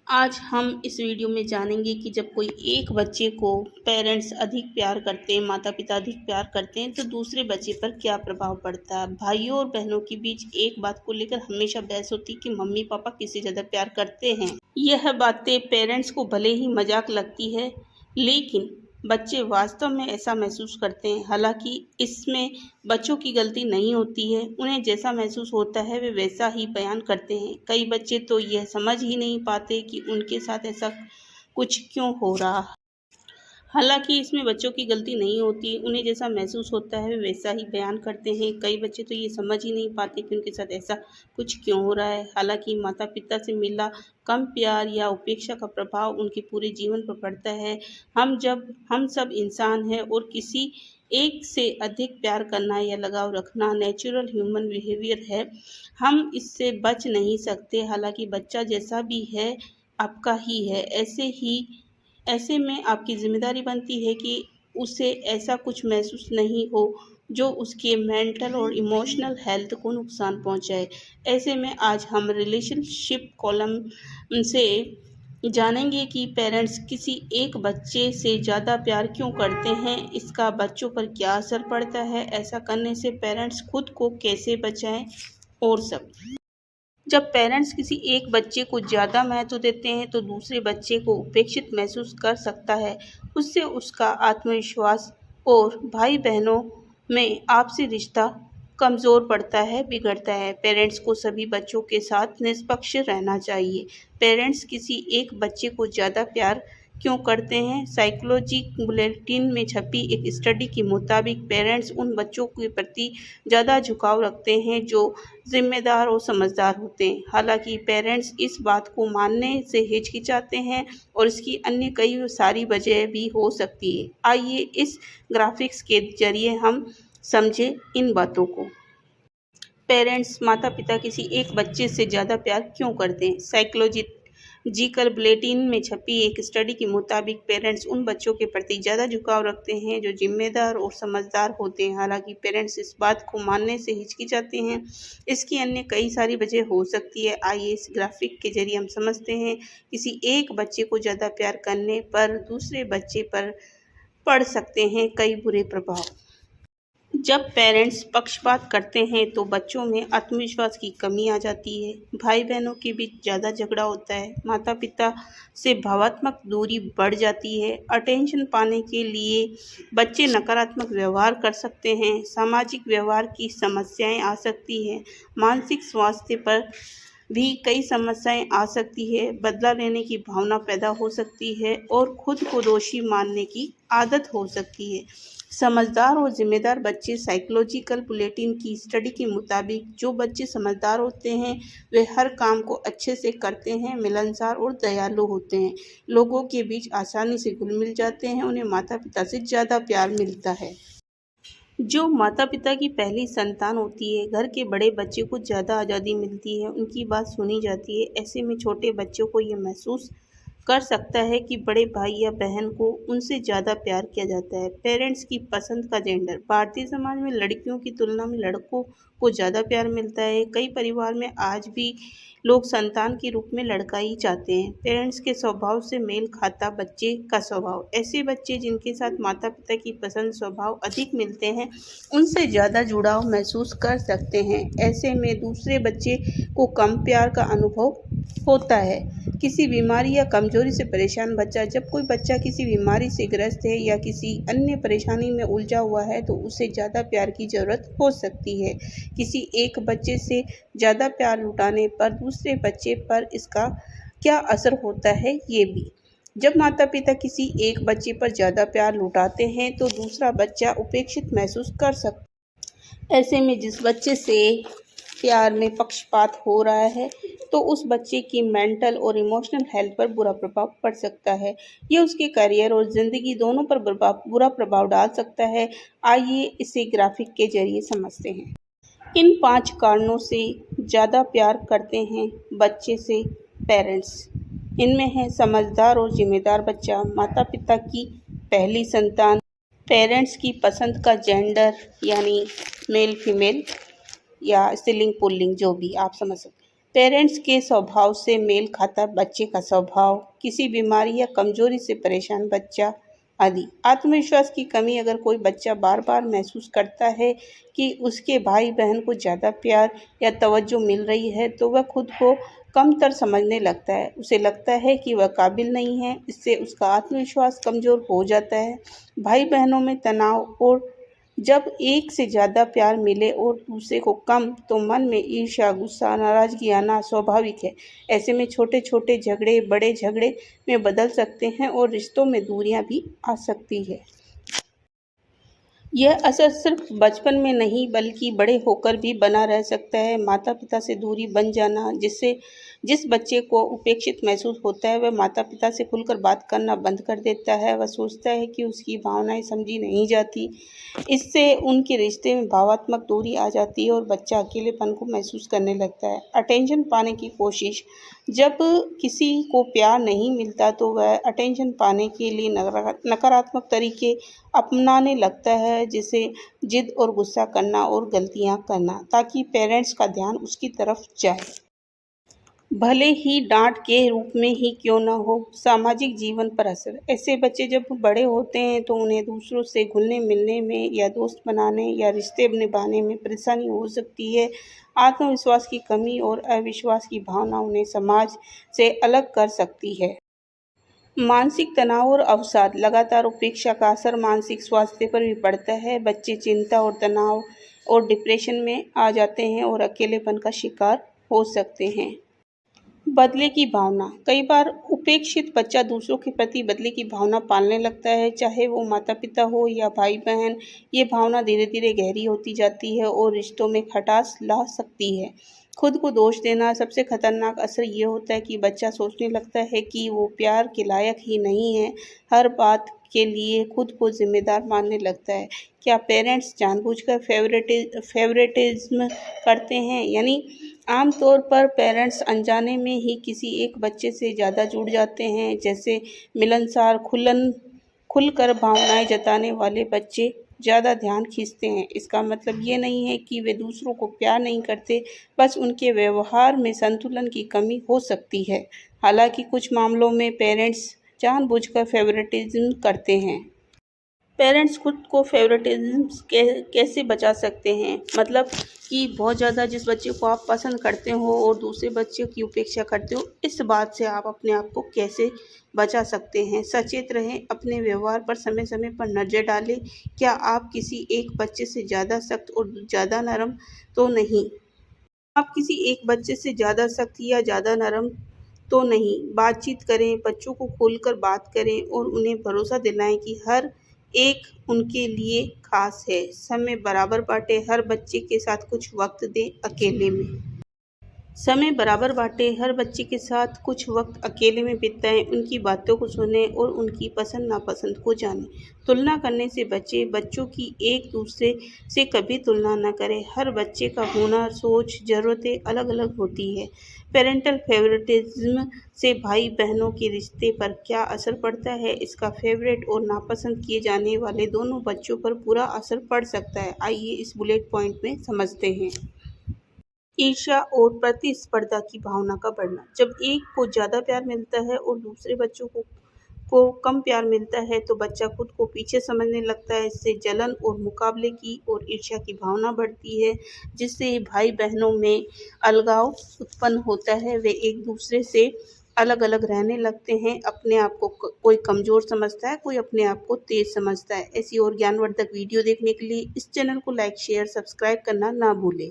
आज हम इस वीडियो में जानेंगे कि जब कोई एक बच्चे को पेरेंट्स अधिक प्यार करते हैं, माता पिता अधिक प्यार करते हैं, तो दूसरे बच्चे पर क्या प्रभाव पड़ता है। भाइयों और बहनों के बीच एक बात को लेकर हमेशा बहस होती है कि मम्मी पापा किसे ज़्यादा प्यार करते हैं। यह बातें पेरेंट्स को भले ही मजाक लगती है, लेकिन बच्चे वास्तव में ऐसा महसूस करते हैं। हालांकि इसमें बच्चों की गलती नहीं होती है, उन्हें जैसा महसूस होता है वे वैसा ही बयान करते हैं। कई बच्चे तो यह समझ ही नहीं पाते कि उनके साथ ऐसा कुछ क्यों हो रहा है। हालांकि इसमें बच्चों की गलती नहीं होती, उन्हें जैसा महसूस होता है वे वैसा ही बयान करते हैं। कई बच्चे तो ये समझ ही नहीं पाते कि उनके साथ ऐसा कुछ क्यों हो रहा है। हालांकि माता पिता से मिला कम प्यार या उपेक्षा का प्रभाव उनके पूरे जीवन पर पड़ता है। हम सब इंसान हैं और किसी एक से अधिक प्यार करना या लगाव रखना नेचुरल ह्यूमन बिहेवियर है। हम इससे बच नहीं सकते। हालांकि बच्चा जैसा भी है आपका ही है, ऐसे में आपकी जिम्मेदारी बनती है कि उसे ऐसा कुछ महसूस नहीं हो जो उसके मेंटल और इमोशनल हेल्थ को नुकसान पहुंचाए। ऐसे में आज हम रिलेशनशिप कॉलम से जानेंगे कि पेरेंट्स किसी एक बच्चे से ज़्यादा प्यार क्यों करते हैं, इसका बच्चों पर क्या असर पड़ता है, ऐसा करने से पेरेंट्स खुद को कैसे बचाएं और सब। जब पेरेंट्स किसी एक बच्चे को ज़्यादा महत्व देते हैं तो दूसरे बच्चे को उपेक्षित महसूस कर सकता है। उससे उसका आत्मविश्वास और भाई बहनों में आपसी रिश्ता कमज़ोर पड़ता है, बिगड़ता है। पेरेंट्स को सभी बच्चों के साथ निष्पक्ष रहना चाहिए। पेरेंट्स किसी एक बच्चे को ज़्यादा प्यार क्यों करते हैं। साइकोलॉजी बुलेटिन में छपी एक स्टडी के मुताबिक पेरेंट्स उन बच्चों के प्रति ज़्यादा झुकाव रखते हैं जो जिम्मेदार और समझदार होते हैं। हालांकि पेरेंट्स इस बात को मानने से हिचकिचाते हैं और इसकी अन्य कई सारी वजह भी हो सकती है। आइए इस ग्राफिक्स के जरिए हम समझें इन बातों को। पेरेंट्स माता पिता किसी एक बच्चे से ज़्यादा प्यार क्यों करते हैं। साइकोलॉजिकल बुलेटिन में छपी एक स्टडी के मुताबिक पेरेंट्स उन बच्चों के प्रति ज़्यादा झुकाव रखते हैं जो जिम्मेदार और समझदार होते हैं। हालांकि पेरेंट्स इस बात को मानने से हिचकिचाते हैं, इसकी अन्य कई सारी वजह हो सकती है। आइए इस ग्राफिक के जरिए हम समझते हैं। किसी एक बच्चे को ज़्यादा प्यार करने पर दूसरे बच्चे पर पड़ सकते हैं कई बुरे प्रभाव। जब पेरेंट्स पक्षपात करते हैं तो बच्चों में आत्मविश्वास की कमी आ जाती है। भाई बहनों के बीच ज़्यादा झगड़ा होता है। माता पिता से भावनात्मक दूरी बढ़ जाती है। अटेंशन पाने के लिए बच्चे नकारात्मक व्यवहार कर सकते हैं। सामाजिक व्यवहार की समस्याएं आ सकती हैं। मानसिक स्वास्थ्य पर भी कई समस्याएं आ सकती है। बदला लेने की भावना पैदा हो सकती है और खुद को दोषी मानने की आदत हो सकती है। समझदार और जिम्मेदार बच्चे साइकोलॉजिकल बुलेटिन की स्टडी के मुताबिक जो बच्चे समझदार होते हैं वे हर काम को अच्छे से करते हैं, मिलनसार और दयालु होते हैं, लोगों के बीच आसानी से घुल मिल जाते हैं, उन्हें माता पिता से ज़्यादा प्यार मिलता है। जो माता पिता की पहली संतान होती है, घर के बड़े बच्चे को ज़्यादा आज़ादी मिलती है, उनकी बात सुनी जाती है। ऐसे में छोटे बच्चों को ये महसूस कर सकता है कि बड़े भाई या बहन को उनसे ज़्यादा प्यार किया जाता है। पेरेंट्स की पसंद का जेंडर। भारतीय समाज में लड़कियों की तुलना में लड़कों को ज़्यादा प्यार मिलता है। कई परिवार में आज भी लोग संतान के रूप में लड़का ही चाहते हैं। पेरेंट्स के स्वभाव से मेल खाता बच्चे का स्वभाव। ऐसे बच्चे जिनके साथ माता पिता की पसंद स्वभाव अधिक मिलते हैं उनसे ज़्यादा जुड़ाव महसूस कर सकते हैं। ऐसे में दूसरे बच्चे को कम प्यार का अनुभव होता है। किसी बीमारी या कमजोरी से परेशान बच्चा। जब कोई बच्चा किसी बीमारी से ग्रस्त है या किसी अन्य परेशानी में उलझा हुआ है तो उसे ज़्यादा प्यार की ज़रूरत हो सकती है। किसी एक बच्चे से ज़्यादा प्यार लुटाने पर दूसरे बच्चे पर इसका क्या असर होता है ये भी। जब माता पिता किसी एक बच्चे पर ज़्यादा प्यार लुटाते हैं तो दूसरा बच्चा उपेक्षित महसूस कर सकता है। ऐसे में जिस बच्चे से प्यार में पक्षपात हो रहा है तो उस बच्चे की मेंटल और इमोशनल हेल्थ पर बुरा प्रभाव पड़ सकता है। ये उसके करियर और ज़िंदगी दोनों पर बुरा प्रभाव डाल सकता है। आइए इसे ग्राफिक के जरिए समझते हैं। इन 5 कारणों से ज़्यादा प्यार करते हैं बच्चे से पेरेंट्स। इनमें है समझदार और जिम्मेदार बच्चा, माता पिता की पहली संतान, पेरेंट्स की पसंद का जेंडर यानी मेल फीमेल या स्त्रीलिंग पुल्लिंग जो भी आप समझ सकते। पेरेंट्स के स्वभाव से मेल खाता बच्चे का स्वभाव, किसी बीमारी या कमजोरी से परेशान बच्चा आदि। आत्मविश्वास की कमी, अगर कोई बच्चा बार बार महसूस करता है कि उसके भाई बहन को ज़्यादा प्यार या तवज्जो मिल रही है तो वह खुद को कमतर समझने लगता है। उसे लगता है कि वह काबिल नहीं है। इससे उसका आत्मविश्वास कमज़ोर हो जाता है। भाई बहनों में तनाव, और जब एक से ज़्यादा प्यार मिले और दूसरे को कम, तो मन में ईर्ष्या, गुस्सा, नाराज़गी आना स्वाभाविक है। ऐसे में छोटे छोटे झगड़े बड़े झगड़े में बदल सकते हैं और रिश्तों में दूरियां भी आ सकती है। यह असर सिर्फ बचपन में नहीं बल्कि बड़े होकर भी बना रह सकता है। माता पिता से दूरी बन जाना, जिससे जिस बच्चे को उपेक्षित महसूस होता है वह माता पिता से खुलकर बात करना बंद कर देता है। वह सोचता है कि उसकी भावनाएं समझी नहीं जाती। इससे उनके रिश्ते में भावात्मक दूरी आ जाती है और बच्चा अकेलेपन को महसूस करने लगता है। अटेंशन पाने की कोशिश, जब किसी को प्यार नहीं मिलता तो वह अटेंशन पाने के लिए नकारात्मक तरीके अपनाने लगता है, जैसे जिद और गुस्सा करना और गलतियां करना, ताकि पेरेंट्स का ध्यान उसकी तरफ जाए, भले ही डांट के रूप में ही क्यों न हो। सामाजिक जीवन पर असर, ऐसे बच्चे जब बड़े होते हैं तो उन्हें दूसरों से घुलने मिलने में या दोस्त बनाने या रिश्ते निभाने में परेशानी हो सकती है। आत्मविश्वास की कमी और अविश्वास की भावना उन्हें समाज से अलग कर सकती है। मानसिक तनाव और अवसाद, लगातार उपेक्षा का असर मानसिक स्वास्थ्य पर भी पड़ता है। बच्चे चिंता और तनाव और डिप्रेशन में आ जाते हैं और अकेलेपन का शिकार हो सकते हैं। बदले की भावना, कई बार उपेक्षित बच्चा दूसरों के प्रति बदले की भावना पालने लगता है, चाहे वो माता पिता हो या भाई बहन। ये भावना धीरे धीरे गहरी होती जाती है और रिश्तों में खटास ला सकती है। खुद को दोष देना, सबसे खतरनाक असर ये होता है कि बच्चा सोचने लगता है कि वो प्यार के लायक ही नहीं है। हर बात के लिए खुद को जिम्मेदार मानने लगता है। क्या पेरेंट्स जानबूझकर फेवरेटिज्म करते हैं? यानी आमतौर पर पेरेंट्स अनजाने में ही किसी एक बच्चे से ज़्यादा जुड़ जाते हैं। जैसे मिलनसार, खुलकर भावनाएं जताने वाले बच्चे ज़्यादा ध्यान खींचते हैं। इसका मतलब ये नहीं है कि वे दूसरों को प्यार नहीं करते, बस उनके व्यवहार में संतुलन की कमी हो सकती है। हालांकि कुछ मामलों में पेरेंट्स जानबूझकर फेवरेटिज्म करते हैं। पेरेंट्स खुद को फेवरेटिज्म कैसे बचा सकते हैं? मतलब कि बहुत ज़्यादा जिस बच्चे को आप पसंद करते हो और दूसरे बच्चे की उपेक्षा करते हो, इस बात से आप अपने आप को कैसे बचा सकते हैं? सचेत रहें, अपने व्यवहार पर समय समय पर नज़र डालें। क्या आप किसी एक बच्चे से ज़्यादा सख्त और ज़्यादा नरम तो नहीं? आप किसी एक बच्चे से ज़्यादा सख्त या ज़्यादा नरम तो नहीं। बातचीत करें, बच्चों को खोलकर बात करें और उन्हें भरोसा दिलाएं कि हर एक उनके लिए खास है। समय बराबर बांटें, हर बच्चे के साथ कुछ वक्त दें, अकेले में समय बराबर बांटें, हर बच्चे के साथ कुछ वक्त अकेले में बिताएं, उनकी बातों को सुनें और उनकी पसंद नापसंद को जानें। तुलना करने से बचें, बच्चों की एक दूसरे से कभी तुलना न करें। हर बच्चे का हुनर, सोच, ज़रूरतें अलग अलग होती है। पेरेंटल फेवरेटिज्म से भाई बहनों के रिश्ते पर क्या असर पड़ता है? इसका फेवरेट और नापसंद किए जाने वाले दोनों बच्चों पर बुरा असर पड़ सकता है। आइए इस बुलेट पॉइंट में समझते हैं। ईर्ष्या और प्रतिस्पर्धा की भावना का बढ़ना, जब एक को ज़्यादा प्यार मिलता है और दूसरे बच्चों को कम प्यार मिलता है तो बच्चा खुद को पीछे समझने लगता है। इससे जलन और मुकाबले की और ईर्ष्या की भावना बढ़ती है, जिससे भाई बहनों में अलगाव उत्पन्न होता है। वे एक दूसरे से अलग अलग रहने लगते हैं। अपने आप को कोई कमज़ोर समझता है, कोई अपने आप को तेज समझता है। ऐसी और ज्ञानवर्धक वीडियो देखने के लिए इस चैनल को लाइक, शेयर, सब्सक्राइब करना ना भूलें।